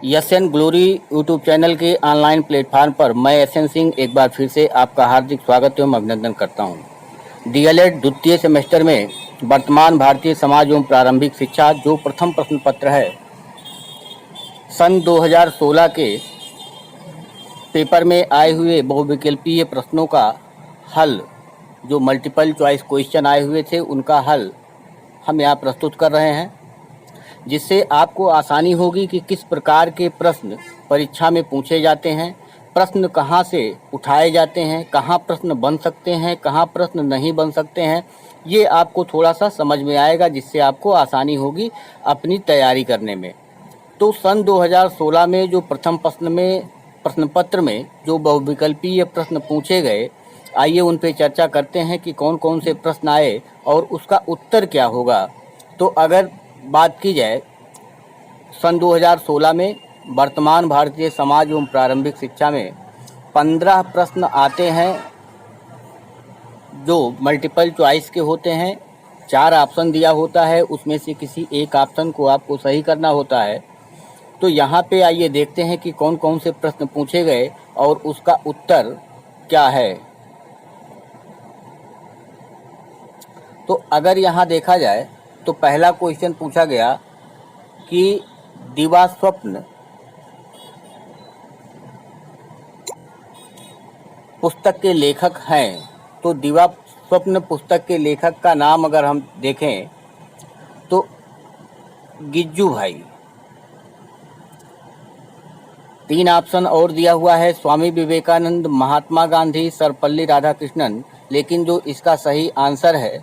SN glory YouTube channel के online platform पर मैं एसएन सिंह एक बार फिर से आपका हार्दिक स्वागत एवं अभिनंदन करता हूं। डीएलएड द्वितीय सेमेस्टर में वर्तमान भारतीय समाज एवं प्रारंभिक शिक्षा जो प्रथम प्रश्न पत्र है, सन 2016 के पेपर में आए हुए बहुविकल्पीय प्रश्नों का हल, जो मल्टीपल चॉइस क्वेश्चन आए हुए थे, उनका हल हम यहाँ प्रस्तुत कर रहे हैं, जिससे आपको आसानी होगी कि किस प्रकार के प्रश्न परीक्षा में पूछे जाते हैं, प्रश्न कहाँ से उठाए जाते हैं, कहाँ प्रश्न बन सकते हैं, कहाँ प्रश्न नहीं बन सकते हैं। ये आपको थोड़ा सा समझ में आएगा, जिससे आपको आसानी होगी अपनी तैयारी करने में। तो सन 2016 में जो प्रथम प्रश्न पत्र में जो बहुविकल्पीय प्रश्न पूछे गए, आइए उन पे चर्चा करते हैं कि कौन कौन से प्रश्न आए और उसका उत्तर क्या होगा। तो अगर बात की जाए, सन 2016 में वर्तमान भारतीय समाज एवं प्रारंभिक शिक्षा में 15 प्रश्न आते हैं जो मल्टीपल चॉइस के होते हैं। 4 ऑप्शन दिया होता है, उसमें से किसी एक ऑप्शन को आपको सही करना होता है। तो यहाँ पे आइए देखते हैं कि कौन कौन से प्रश्न पूछे गए और उसका उत्तर क्या है। तो अगर यहाँ देखा जाए तो पहला क्वेश्चन पूछा गया कि दिवा स्वप्न पुस्तक के लेखक हैं। तो दिवा स्वप्न पुस्तक के लेखक का नाम अगर हम देखें तो गिज्जू भाई। 3 ऑप्शन और दिया हुआ है, स्वामी विवेकानंद, महात्मा गांधी, सर्वपल्ली राधाकृष्णन, लेकिन जो इसका सही आंसर है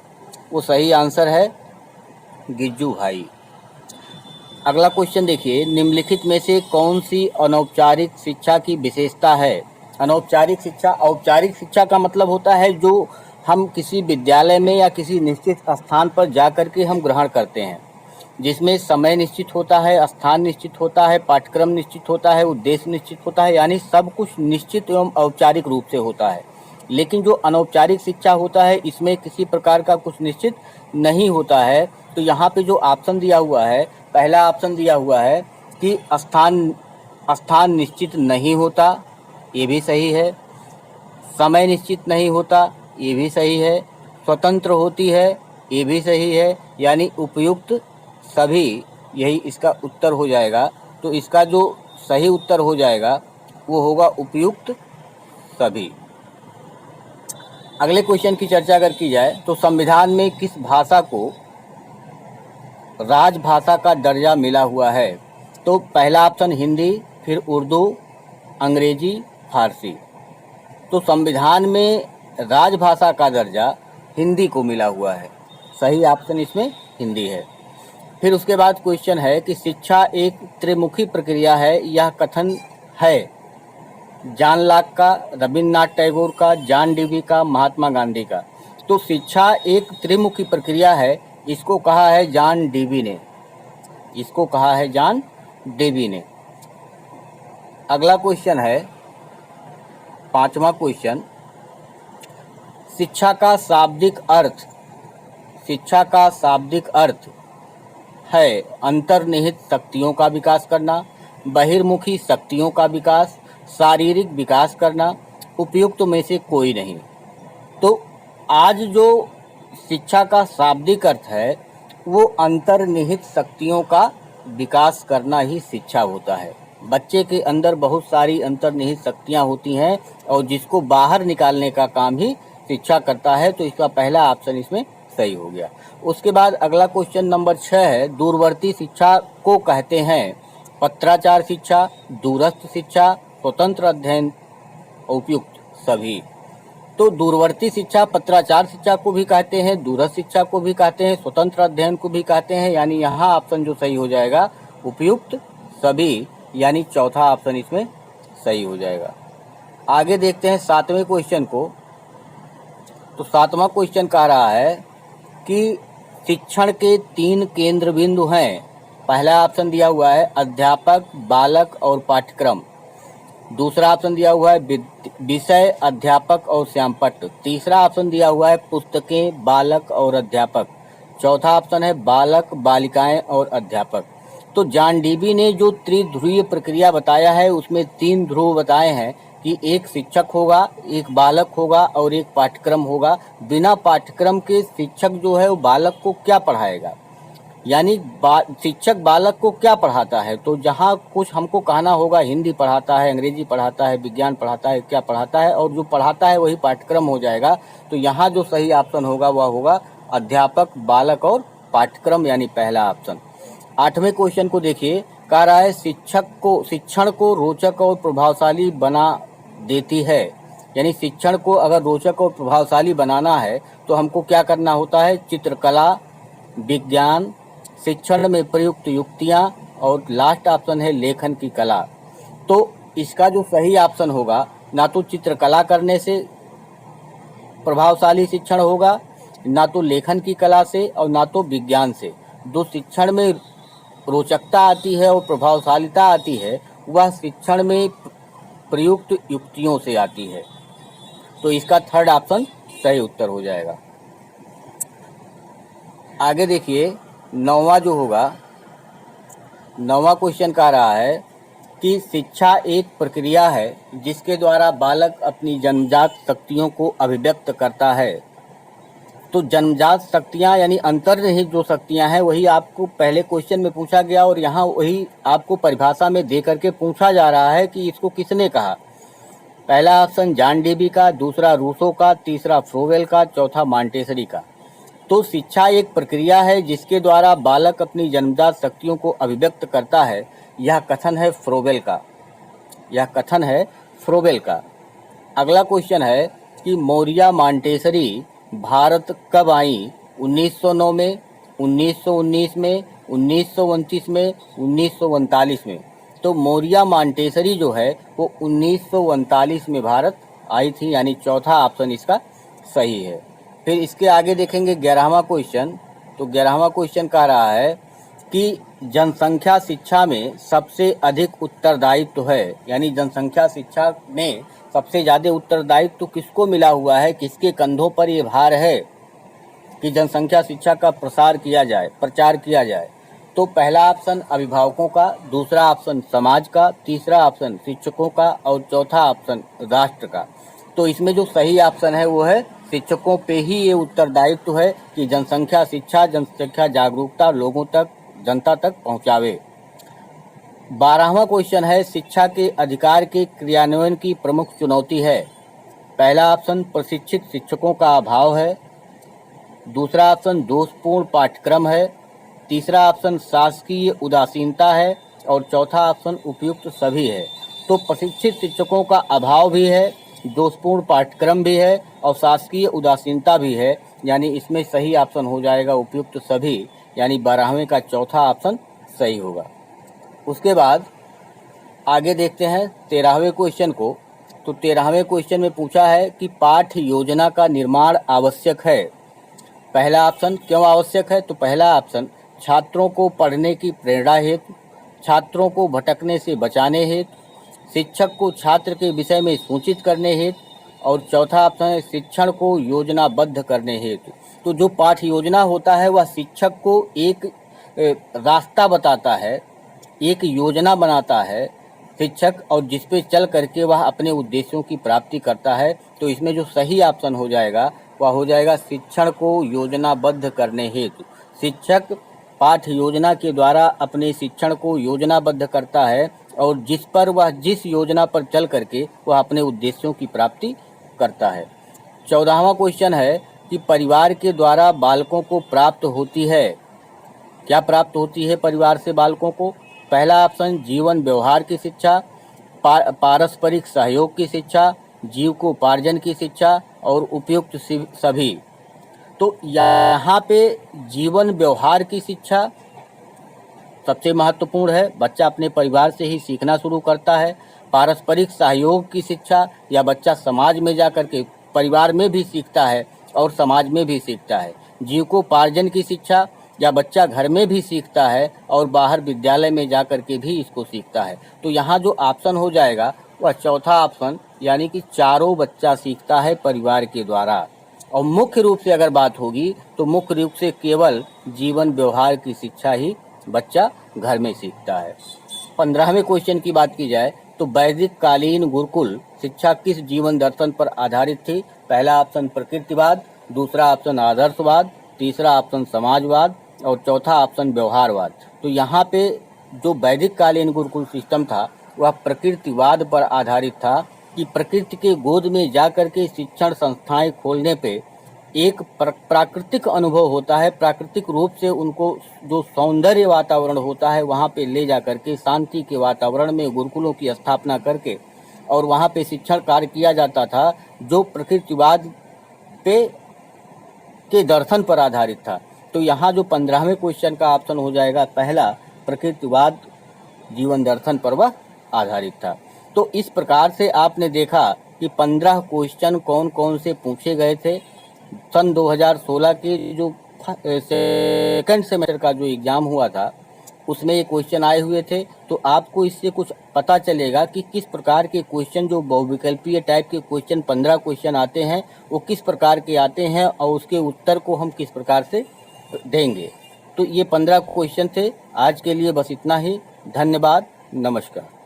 वो सही आंसर है गिज्जू भाई। अगला क्वेश्चन देखिए, निम्नलिखित में से कौन सी अनौपचारिक शिक्षा की विशेषता है। अनौपचारिक शिक्षा, औपचारिक शिक्षा का मतलब होता है जो हम किसी विद्यालय में या किसी निश्चित स्थान पर जा कर के हम ग्रहण करते हैं, जिसमें समय निश्चित होता है, स्थान निश्चित होता है, पाठ्यक्रम निश्चित होता है, उद्देश्य निश्चित होता है, यानी सब कुछ निश्चित एवं औपचारिक रूप से होता है। लेकिन जो अनौपचारिक शिक्षा होता है, इसमें किसी प्रकार का कुछ निश्चित नहीं होता है। तो यहाँ पे जो ऑप्शन दिया हुआ है, पहला ऑप्शन दिया हुआ है कि स्थान निश्चित नहीं होता, ये भी सही है। समय निश्चित नहीं होता, ये भी सही है। स्वतंत्र होती है, ये भी सही है, यानी उपयुक्त सभी, यही इसका उत्तर हो जाएगा। तो इसका जो सही उत्तर हो जाएगा वो होगा उपयुक्त सभी। अगले क्वेश्चन की चर्चा अगर की जाए तो संविधान में किस भाषा को राजभाषा का दर्जा मिला हुआ है। तो पहला ऑप्शन हिंदी, फिर उर्दू, अंग्रेजी, फारसी। तो संविधान में राजभाषा का दर्जा हिंदी को मिला हुआ है, सही ऑप्शन इसमें हिंदी है। फिर उसके बाद क्वेश्चन है कि शिक्षा एक त्रिमुखी प्रक्रिया है, यह कथन है जॉन लॉक का, रविन्द्रनाथ टैगोर का, जॉन डेवी का, महात्मा गांधी का। तो शिक्षा एक त्रिमुखी प्रक्रिया है, इसको कहा है जॉन डेवी ने, इसको कहा है जॉन डेवी ने। अगला क्वेश्चन है 5वां क्वेश्चन, शिक्षा का शाब्दिक अर्थ, शिक्षा का शाब्दिक अर्थ है अंतर्निहित शक्तियों का विकास करना, बहिर्मुखी शक्तियों का विकास, शारीरिक विकास करना, उपयुक्त में से कोई नहीं। तो आज जो शिक्षा का शाब्दिक अर्थ है वो अंतर्निहित शक्तियों का विकास करना ही शिक्षा होता है। बच्चे के अंदर बहुत सारी अंतर्निहित शक्तियां होती हैं और जिसको बाहर निकालने का काम ही शिक्षा करता है। तो इसका पहला ऑप्शन इसमें सही हो गया। उसके बाद अगला क्वेश्चन नंबर 6 है, दूरवर्ती शिक्षा को कहते हैं पत्राचार शिक्षा, दूरस्थ शिक्षा, स्वतंत्र अध्ययन, उपयुक्त सभी। तो दूरवर्ती शिक्षा पत्राचार शिक्षा को भी कहते हैं, दूरस्थ शिक्षा को भी कहते हैं, स्वतंत्र अध्ययन को भी कहते हैं, यानी यहाँ ऑप्शन जो सही हो जाएगा उपयुक्त सभी, यानी चौथा ऑप्शन इसमें सही हो जाएगा। आगे देखते हैं 7वें क्वेश्चन को। तो 7वां क्वेश्चन कह रहा है कि शिक्षण के 3 केंद्र बिंदु हैं। पहला ऑप्शन दिया हुआ है अध्यापक, बालक और पाठ्यक्रम। दूसरा ऑप्शन दिया हुआ है विषय, अध्यापक और श्यामपट्ट। तीसरा ऑप्शन दिया हुआ है पुस्तकें, बालक और अध्यापक। चौथा ऑप्शन है बालक, बालिकाएं और अध्यापक। तो जॉन डीबी ने जो त्रिध्रुवीय प्रक्रिया बताया है उसमें 3 ध्रुव बताए हैं कि एक शिक्षक होगा, एक बालक होगा और एक पाठ्यक्रम होगा। बिना पाठ्यक्रम के शिक्षक जो है वो बालक को क्या पढ़ाएगा, यानी शिक्षक बालक को क्या पढ़ाता है। तो जहाँ कुछ हमको कहना होगा हिंदी पढ़ाता है, अंग्रेजी पढ़ाता है, विज्ञान पढ़ाता है, क्या पढ़ाता है, और जो पढ़ाता है वही पाठ्यक्रम हो जाएगा। तो यहाँ जो सही ऑप्शन होगा वह होगा अध्यापक, बालक और पाठ्यक्रम, यानी पहला ऑप्शन। 8वें क्वेश्चन को देखिए, कह रहा है शिक्षण को रोचक और प्रभावशाली बना देती है। यानी शिक्षण को अगर रोचक और प्रभावशाली बनाना है तो हमको क्या करना होता है, चित्रकला, विज्ञान, शिक्षण में प्रयुक्त युक्तियां, और लास्ट ऑप्शन है लेखन की कला। तो इसका जो सही ऑप्शन होगा, ना तो चित्रकला करने से प्रभावशाली शिक्षण होगा, ना तो लेखन की कला से, और ना तो विज्ञान से। जो शिक्षण में रोचकता आती है और प्रभावशालिता आती है वह शिक्षण में प्रयुक्त युक्तियों से आती है। तो इसका थर्ड ऑप्शन सही उत्तर हो जाएगा। आगे देखिए 9वां जो होगा, 9वां क्वेश्चन कह रहा है कि शिक्षा एक प्रक्रिया है जिसके द्वारा बालक अपनी जन्मजात शक्तियों को अभिव्यक्त करता है। तो जन्मजात शक्तियां यानी अंतर्निहित जो शक्तियां हैं वही आपको पहले क्वेश्चन में पूछा गया और यहाँ वही आपको परिभाषा में दे करके पूछा जा रहा है कि इसको किसने कहा। पहला ऑप्शन जॉन डीबी का, दूसरा रूसो का, तीसरा फ्रोवेल का, चौथा मॉन्टेसरी का। तो शिक्षा एक प्रक्रिया है जिसके द्वारा बालक अपनी जन्मजात शक्तियों को अभिव्यक्त करता है, यह कथन है फ्रोवेल का, यह कथन है फ्रोवेल का। अगला क्वेश्चन है कि मोरिया मॉन्टेसरी भारत कब आई, 1909 में, 1919 में, 1929 में, 1939 में। तो मोरिया मॉन्टेसरी जो है वो 1939 में भारत आई थी, यानी चौथा ऑप्शन इसका सही है। फिर इसके आगे देखेंगे 11वां क्वेश्चन। तो 11वां क्वेश्चन कह रहा है कि जनसंख्या शिक्षा में सबसे अधिक उत्तरदायित्व है, यानी जनसंख्या शिक्षा में सबसे ज़्यादा उत्तरदायित्व किसको मिला हुआ है, किसके कंधों पर ये भार है कि जनसंख्या शिक्षा का प्रचार किया जाए। तो पहला ऑप्शन अभिभावकों का, दूसरा ऑप्शन समाज का, तीसरा ऑप्शन शिक्षकों का और चौथा ऑप्शन राष्ट्र का। तो इसमें जो सही ऑप्शन है वो है शिक्षकों पे ही ये उत्तरदायित्व है कि जनसंख्या शिक्षा, जनसंख्या जागरूकता लोगों तक, जनता तक पहुंचावे। 12वां क्वेश्चन है शिक्षा के अधिकार के क्रियान्वयन की प्रमुख चुनौती है। पहला ऑप्शन प्रशिक्षित शिक्षकों का अभाव है, दूसरा ऑप्शन दोषपूर्ण पाठ्यक्रम है, तीसरा ऑप्शन शासकीय उदासीनता है और चौथा ऑप्शन उपयुक्त सभी है। तो प्रशिक्षित शिक्षकों का अभाव भी है, दोषपूर्ण पाठ्यक्रम भी है और शासकीय उदासीनता भी है, यानी इसमें सही ऑप्शन हो जाएगा उपयुक्त सभी, यानी 12वें का चौथा ऑप्शन सही होगा। उसके बाद आगे देखते हैं 13वें क्वेश्चन को। तो 13वें क्वेश्चन में पूछा है कि पाठ्य योजना का निर्माण आवश्यक है। पहला ऑप्शन क्यों आवश्यक है, तो पहला ऑप्शन छात्रों को पढ़ने की प्रेरणा हेतु, छात्रों को भटकने से बचाने हेतु, शिक्षक को छात्र के विषय में सूचित करने हेतु और चौथा ऑप्शन है शिक्षण को योजनाबद्ध करने हेतु। तो जो पाठ्य योजना होता है वह शिक्षक को एक रास्ता बताता है, एक योजना बनाता है शिक्षक, और जिस पे चल करके वह अपने उद्देश्यों की प्राप्ति करता है। तो इसमें जो सही ऑप्शन हो जाएगा वह हो जाएगा शिक्षण को योजनाबद्ध करने हेतु। शिक्षक पाठ्य योजना के द्वारा अपने शिक्षण को योजनाबद्ध करता है और जिस योजना पर चल करके वह अपने उद्देश्यों की प्राप्ति करता है। 14वां क्वेश्चन है कि परिवार के द्वारा बालकों को प्राप्त होती है, क्या प्राप्त होती है परिवार से बालकों को। पहला ऑप्शन जीवन व्यवहार की शिक्षा, पारस्परिक सहयोग की शिक्षा, जीविकोपार्जन की शिक्षा और उपयुक्त सभी। तो यहाँ पे जीवन व्यवहार की शिक्षा सबसे महत्वपूर्ण है, बच्चा अपने परिवार से ही सीखना शुरू करता है। पारस्परिक सहयोग की शिक्षा, या बच्चा समाज में जा कर के परिवार में भी सीखता है और समाज में भी सीखता है। जीविकोपार्जन की शिक्षा, या बच्चा घर में भी सीखता है और बाहर विद्यालय में जा कर के भी इसको सीखता है। तो यहाँ जो ऑप्शन हो जाएगा वह चौथा ऑप्शन, यानी कि चारों बच्चा सीखता है परिवार के द्वारा। और मुख्य रूप से अगर बात होगी तो मुख्य रूप से केवल जीवन व्यवहार की शिक्षा ही बच्चा घर में सीखता है। 15वें क्वेश्चन की बात की जाए तो वैदिक कालीन गुरुकुल शिक्षा किस जीवन दर्शन पर आधारित थी? पहला ऑप्शन प्रकृतिवाद, दूसरा ऑप्शन आदर्शवाद, तीसरा ऑप्शन समाजवाद और चौथा ऑप्शन व्यवहारवाद। तो यहाँ पे जो वैदिक कालीन गुरुकुल सिस्टम था वह प्रकृतिवाद पर आधारित था कि प्रकृति के गोद में जाकर के शिक्षण संस्थाएं खोलने पे एक प्राकृतिक अनुभव होता है, प्राकृतिक रूप से उनको जो सौंदर्य वातावरण होता है वहाँ पे ले जाकर के शांति के वातावरण में गुरुकुलों की स्थापना करके और वहाँ पे शिक्षण कार्य किया जाता था जो प्रकृतिवाद पे के दर्शन पर आधारित था। तो यहाँ जो 15वें क्वेश्चन का ऑप्शन हो जाएगा पहला, प्रकृतिवाद जीवन दर्शन पर वह आधारित था। तो इस प्रकार से आपने देखा कि 15 क्वेश्चन कौन कौन से पूछे गए थे। सन 2016 के जो सेकंड सेमेस्टर का जो एग्ज़ाम हुआ था उसमें ये क्वेश्चन आए हुए थे। तो आपको इससे कुछ पता चलेगा कि किस प्रकार के क्वेश्चन जो बहुविकल्पीय टाइप के क्वेश्चन 15 क्वेश्चन आते हैं वो किस प्रकार के आते हैं और उसके उत्तर को हम किस प्रकार से देंगे। तो ये 15 क्वेश्चन थे। आज के लिए बस इतना ही। धन्यवाद। नमस्कार।